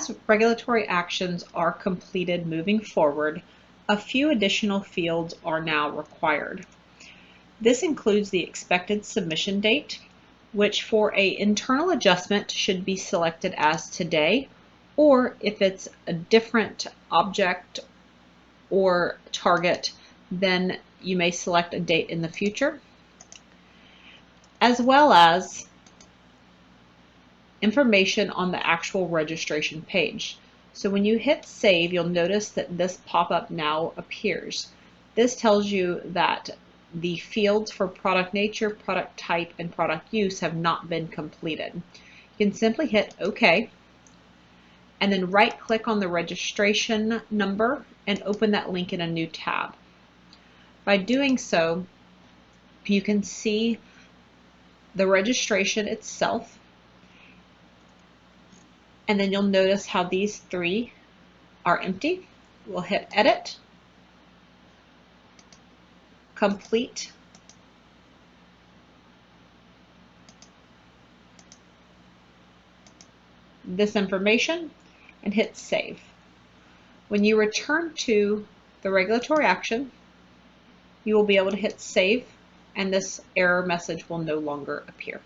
As regulatory actions are completed moving forward, a few additional fields are now required. This includes the expected submission date, which for an internal adjustment should be selected as today, or if it's a different object or target, then you may select a date in the future, as well as information on the actual registration page. So when you hit save, you'll notice that this pop-up now appears. This tells you that the fields for product nature, product type, and product use have not been completed. You can simply hit OK, and then right-click on the registration number and open that link in a new tab. By doing so, you can see the registration itself, and then you'll notice how these three are empty. We'll hit Edit, Complete, this information, and hit Save. When you return to the regulatory action, you will be able to hit Save, and this error message will no longer appear.